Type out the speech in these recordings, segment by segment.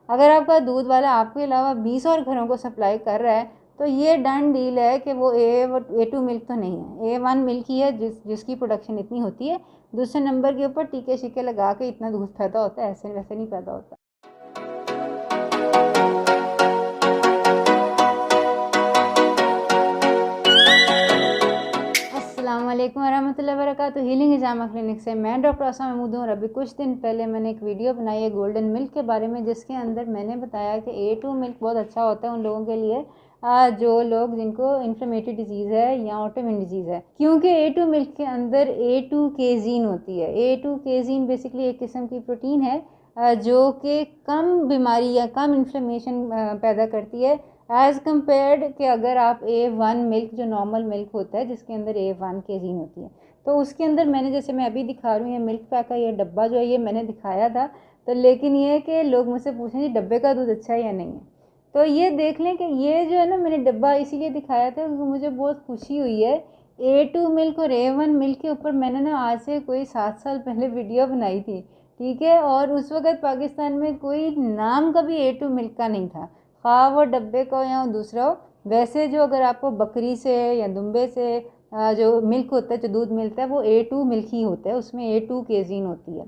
अगर आपका दूध वाला आपके अलावा 20 और घरों को सप्लाई कर रहा है तो ये डन डील है कि वो A2 मिल्क तो नहीं है, A1 मिल्क ही है जिसकी प्रोडक्शन इतनी होती है। दूसरे नंबर के ऊपर टीके शीके लगा के इतना दूध पैदा होता है, ऐसे वैसे नहीं पैदा होता। अस्सलाम वालेकुम वरहमतुल्लाहि वबरकातुहू। हीलिंग हिजामा क्लिनिक से मैं डॉक्टर आसा महमूद हूँ। और अभी कुछ दिन पहले मैंने एक वीडियो बनाई है गोल्डन मिल्क के बारे में, जिसके अंदर मैंने बताया कि A2 मिल्क बहुत अच्छा होता है उन लोगों के लिए जो लोग जिनको इन्फ्लेमेटरी डिजीज़ है या ऑटोइम्यून डिजीज़ है, क्योंकि A2 मिल्क के अंदर A2 केजीन होती है। A2 केजीन बेसिकली एक किस्म की प्रोटीन है जो कि कम बीमारी या कम इन्फ्लेमेशन पैदा करती है एज़ कम्पेयर्ड कि अगर आप A1 मिल्क जो नॉर्मल मिल्क होता है जिसके अंदर A1 केजीन होती है, तो उसके अंदर मैंने जैसे मैं अभी दिखा रही हूँ ये मिल्क पैक का ये डब्बा जो है ये मैंने दिखाया था। तो लेकिन ये है कि लोग मुझसे पूछें जी डब्बे का दूध अच्छा है या नहीं है, तो ये देख लें कि ये जो है ना मैंने डब्बा इसीलिए दिखाया था क्योंकि मुझे बहुत खुशी हुई है। A2 मिल्क और A1 मिल्क के ऊपर मैंने ना आज से कोई 7 साल पहले वीडियो बनाई थी, ठीक है, और उस वक़्त पाकिस्तान में कोई नाम का भी A2 मिल्क का नहीं था, हाँ वो डब्बे का या दूसरा हो। वैसे जो अगर आपको बकरी से या दुम्बे से जो मिल्क होता है, जो दूध मिलता है, वो A2 मिल्क ही होता है, उसमें A2 केजीन होती है,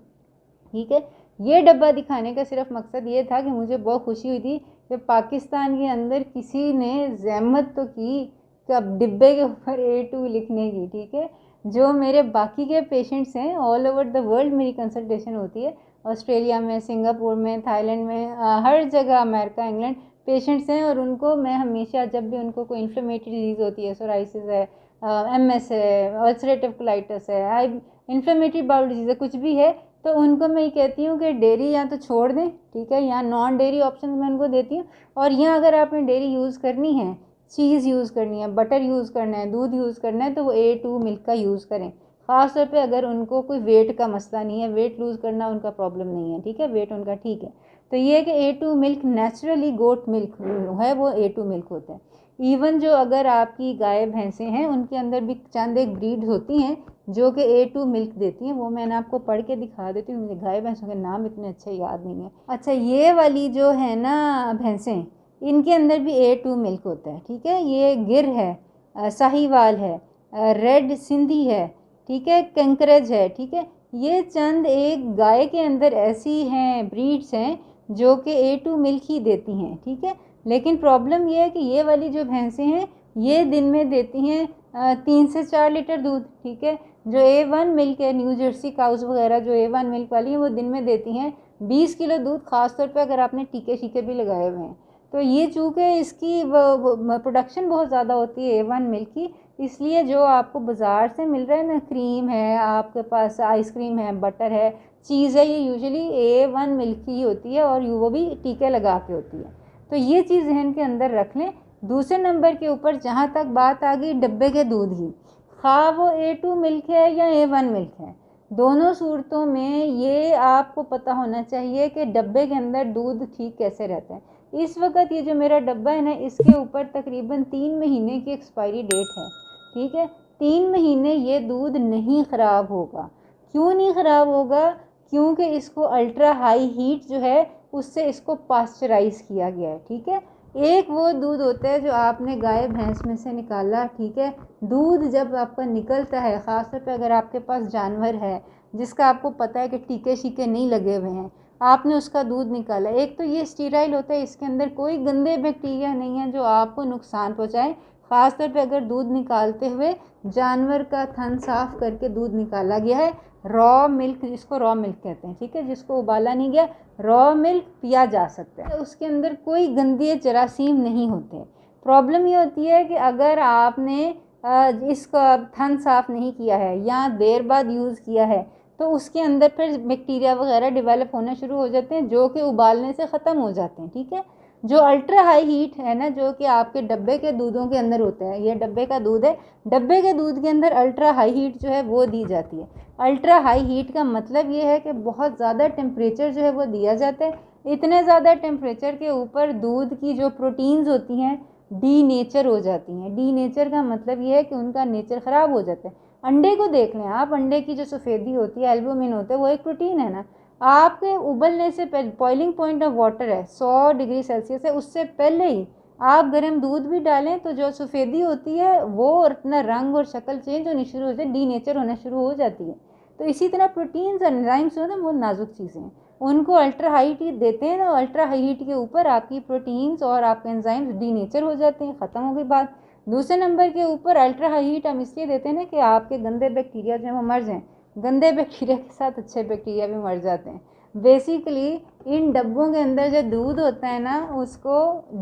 ठीक है। ये डब्बा दिखाने का सिर्फ मकसद ये था कि मुझे बहुत खुशी हुई थी कि पाकिस्तान के अंदर किसी ने ज़हमत तो की कि अब डिब्बे के ऊपर A2 लिखने की, ठीक है। जो मेरे बाकी के पेशेंट्स हैं ऑल ओवर द वर्ल्ड मेरी कंसल्टेशन होती है, ऑस्ट्रेलिया में, सिंगापुर में, थाईलैंड में, हर जगह, अमेरिका, इंग्लैंड पेशेंट्स हैं, और उनको मैं हमेशा जब भी उनको कोई इन्फ्लेमेटरी डिजीज़ होती है, सोराइसिस है, MS है, अल्सरेटिव कोलाइटिस है, हाई इन्फ्लेमेटरी बाउल डिजीज़ है, कुछ भी है, तो उनको मैं ये कहती हूँ कि डेयरी या तो छोड़ दें, ठीक है, या नॉन डेयरी ऑप्शन मैं उनको देती हूँ। और यहाँ अगर आपने डेयरी यूज़ करनी है, चीज़ यूज़ करनी है, बटर यूज़ करना है, दूध यूज़ करना है, तो वो A2 मिल्क का यूज़ करें। ख़ास तौर पे अगर उनको कोई वेट का मसला नहीं है, वेट लूज़ करना उनका प्रॉब्लम नहीं है, ठीक है, वेट उनका ठीक है, तो ये है कि A2 milk naturally goat milk है, वो A2 मिल्क होता है। इवन जो अगर आपकी गाय भैंसें हैं उनके अंदर भी चंद एक ब्रीड होती हैं जो कि A2 मिल्क देती हैं, वो मैंने आपको पढ़ के दिखा देती हूँ, मुझे गाय भैंसों के नाम इतने अच्छे याद नहीं है। अच्छा, ये वाली जो है ना भैंसें, इनके अंदर भी A2 मिल्क होता है, ठीक है। ये गिर है, साहीवाल है, रेड सिंधी है, ठीक है, कंकरेज है, ठीक है। ये चंद एक गाय के अंदर ऐसी हैं ब्रीड्स हैं जो कि A2 मिल्क ही देती हैं, ठीक है। लेकिन प्रॉब्लम ये है कि ये वाली जो भैंसें हैं ये दिन में देती हैं 3 से 4 लीटर दूध, ठीक है। जो A1 मिल्क है, न्यू जर्सी काउस वगैरह जो A1 मिल्क वाली है, वो दिन में देती हैं 20 किलो दूध, ख़ास तौर पे अगर आपने टीके शीके भी लगाए हुए हैं। तो ये चूँकि इसकी प्रोडक्शन बहुत ज़्यादा होती है A1 मिल्क की, इसलिए जो आपको बाज़ार से मिल रहा है ना, क्रीम है, आपके पास आइसक्रीम है, बटर है, चीज़ है, ये यूजुअली A1 मिल्क की होती है और वो भी टीके लगा के होती है। तो ये चीज़ जहन के अंदर रख लें। दूसरे नंबर के ऊपर जहाँ तक बात आ गई डब्बे के दूध की, खा वो A2 मिल्क है या A1 मिल्क है, दोनों सूरतों में ये आपको पता होना चाहिए कि डब्बे के अंदर दूध ठीक कैसे रहता है। इस वक्त ये जो मेरा डब्बा है ना, इसके ऊपर तकरीबन 3 महीने की एक्सपायरी डेट है, ठीक है। 3 महीने ये दूध नहीं ख़राब होगा। क्यों नहीं ख़राब होगा? क्योंकि इसको अल्ट्रा हाई हीट जो है उससे इसको पास्चराइज़ किया गया है, ठीक है। एक वो दूध होता है जो आपने गाय भैंस में से निकाला, ठीक है। दूध जब आपका निकलता है, ख़ासतौर पे अगर आपके पास जानवर है जिसका आपको पता है कि टीके शीके नहीं लगे हुए हैं, आपने उसका दूध निकाला, एक तो ये स्टीराइल होता है, इसके अंदर कोई गंदे बैक्टीरिया नहीं है जो आपको नुकसान पहुँचाए। ख़ासतौर पे अगर दूध निकालते हुए जानवर का थन साफ़ करके दूध निकाला गया है, रॉ मिल्क, जिसको रॉ मिल्क कहते हैं, ठीक है, जिसको उबाला नहीं गया, रॉ मिल्क पिया जा सकता है, उसके अंदर कोई गंदे जरासीम नहीं होते। प्रॉब्लम ये होती है कि अगर आपने इसका थन साफ़ नहीं किया है या देर बाद यूज़ किया है, तो उसके अंदर फिर बैक्टीरिया वगैरह डेवलप होना शुरू हो जाते हैं जो कि उबालने से ख़त्म हो जाते हैं, ठीक है। जो अल्ट्रा हाई हीट है ना, जो कि आपके डब्बे के दूधों के अंदर होता है, ये डब्बे का दूध है, डब्बे के दूध के अंदर अल्ट्रा हाई हीट जो है वो दी जाती है। अल्ट्रा हाई हीट का मतलब ये है कि बहुत ज़्यादा टेम्परेचर जो है वो दिया जाता है। इतने ज़्यादा टेम्परेचर के ऊपर दूध की जो प्रोटीन्स होती हैं डी नेचर हो जाती हैं। डी नेचर का मतलब ये है कि उनका नेचर ख़राब हो जाता है। अंडे को देख लें आप, अंडे की जो सफ़ेदी होती है, एल्बुमिन होता है, वो एक प्रोटीन है ना। आपके उबलने से पहले बॉइलिंग पॉइंट ऑफ वाटर है 100 डिग्री सेल्सियस है, उससे पहले ही आप गर्म दूध भी डालें तो जो सफ़ेदी होती है वो और अपना रंग और शक्ल चेंज होनी शुरू हो जाए, डीनेचर होना शुरू हो जाती है। तो इसी तरह प्रोटीन्स और एंजाइम्स होते हैं वो नाजुक चीज़ें हैं, उनको अल्ट्रा हाई हीट देते हैं ना, अल्ट्रा हाई हीट के ऊपर आपकी प्रोटीन्स और आपके एंजाइम्स डीनेचर हो जाते हैं, ख़त्म हो गई बात। दूसरे नंबर के ऊपर अल्ट्रा हाई हीट हम इसलिए देते हैं ना कि आपके गंदे बैक्टीरिया जो है वो मर जाएँ। गंदे बैक्टीरिया के साथ अच्छे बैक्टीरिया भी मर जाते हैं। बेसिकली इन डब्बों के अंदर जो दूध होता है ना उसको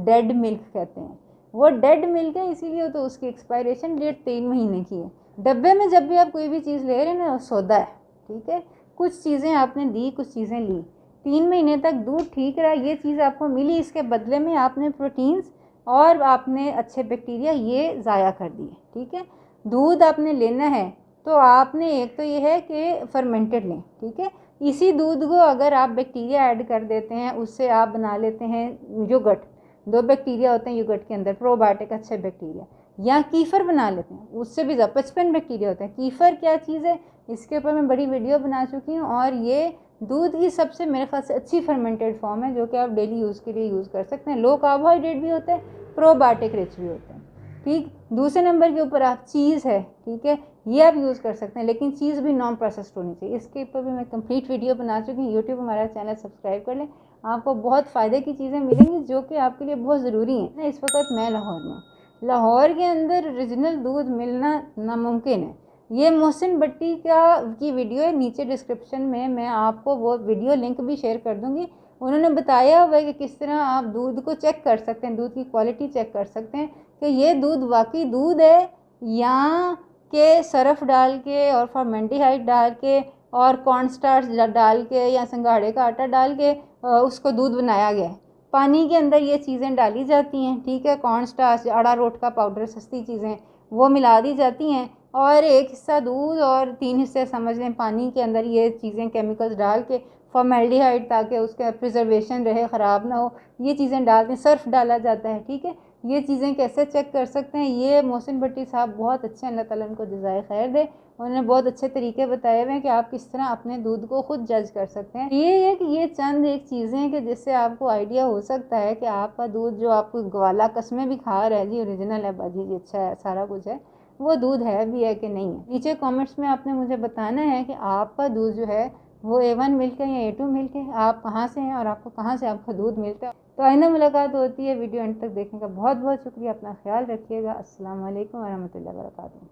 डेड मिल्क कहते हैं। वो डेड मिल्क है इसीलिए तो उसकी एक्सपायरेशन डेट 3 महीने की है। डब्बे में जब भी आप कोई भी चीज़ ले रहे हैं ना सौदा है, ठीक है, कुछ चीज़ें आपने दी कुछ चीज़ें ली, 3 महीने तक दूध ठीक रहा, ये चीज़ आपको मिली, इसके बदले में आपने प्रोटीन्स और आपने अच्छे बैक्टीरिया ये ज़ाया कर दिए, ठीक है। दूध आपने लेना है तो आपने एक तो ये है कि फर्मेंटेड लें, ठीक है। इसी दूध को अगर आप बैक्टीरिया ऐड कर देते हैं उससे आप बना लेते हैं योगर्ट, 2 बैक्टीरिया होते हैं योगर्ट के अंदर, प्रोबायोटिक अच्छे बैक्टीरिया, या कीफ़र बना लेते हैं उससे भी ज़्यादा 55 बैक्टीरिया होते हैं। कीफ़र क्या चीज़ है इसके ऊपर मैं बड़ी वीडियो बना चुकी हूँ, और ये दूध की सबसे मेरे ख्याल से अच्छी फर्मेंटेड फॉर्म है जो कि आप डेली यूज़ के लिए यूज़ कर सकते हैं। लो कार्बोहाइड्रेट भी होते हैं, प्रोबायोटिक रिच भी होते हैं, ठीक। दूसरे नंबर के ऊपर आप चीज़ है, ठीक है, ये आप यूज़ कर सकते हैं, लेकिन चीज़ भी नॉन प्रोसेस्ड होनी चाहिए। इसके ऊपर भी मैं कंप्लीट वीडियो बना चुकी हूँ। यूट्यूब हमारा चैनल सब्सक्राइब कर लें, आपको बहुत फ़ायदे की चीज़ें मिलेंगी जो कि आपके लिए बहुत ज़रूरी हैं। इस वक्त मैं लाहौर में हूँ, लाहौर के अंदर ओरिजिनल दूध मिलना नामुमकिन है। ये मोहसिन भट्टी की वीडियो है, नीचे डिस्क्रिप्शन में मैं आपको वो वीडियो लिंक भी शेयर कर दूँगी। उन्होंने बताया हुआ है कि किस तरह आप दूध को चेक कर सकते हैं, दूध की क्वालिटी चेक कर सकते हैं कि ये दूध वाकई दूध है या के सरफ डाल के और फॉर्मेल्डिहाइड डाल के और कॉर्न स्टार्च डाल के या सिंघाड़े का आटा डाल के उसको दूध बनाया गया है। पानी के अंदर ये चीज़ें डाली जाती हैं, ठीक है, कॉर्न स्टार्च, अरारोट का पाउडर, सस्ती चीज़ें वो मिला दी जाती हैं, और एक हिस्सा दूध और 3 हिस्से समझ लें पानी के अंदर ये चीज़ें केमिकल्स डाल के फॉर्मेल्डिहाइड ताकि उसका प्रिजर्वेशन रहे, ख़राब ना हो, ये चीज़ें डालते हैं, सर्फ डाला जाता है, ठीक है। ये चीज़ें कैसे चेक कर सकते हैं, ये मोहसिन भट्टी साहब बहुत अच्छे, अल्लाह ताला उनको जज़ाए खैर दे, उन्होंने बहुत अच्छे तरीके बताए हुए हैं कि आप किस तरह अपने दूध को खुद जज कर सकते हैं। ये है कि ये चंद एक चीज़ें हैं कि जिससे आपको आइडिया हो सकता है कि आपका दूध जो आपको ग्वाला कस्में भी खा रहा है जी ओरिजिनल है, बाजी जी अच्छा है, सारा कुछ है, वो दूध है भी है कि नहीं है। नीचे कमेंट्स में आपने मुझे बताना है कि आपका दूध जो है वो A1 मिल्क है या A2 मिल्क है, आप कहाँ से हैं और आपको कहाँ से आपका दूध मिलता है। तो आइंदा मुलाकात होती है। वीडियो एंड तक देखने का बहुत बहुत शुक्रिया, अपना ख्याल रखिएगा। अस्सलाम वालेकुम व रहमतुल्लाहि व बरकातुहू।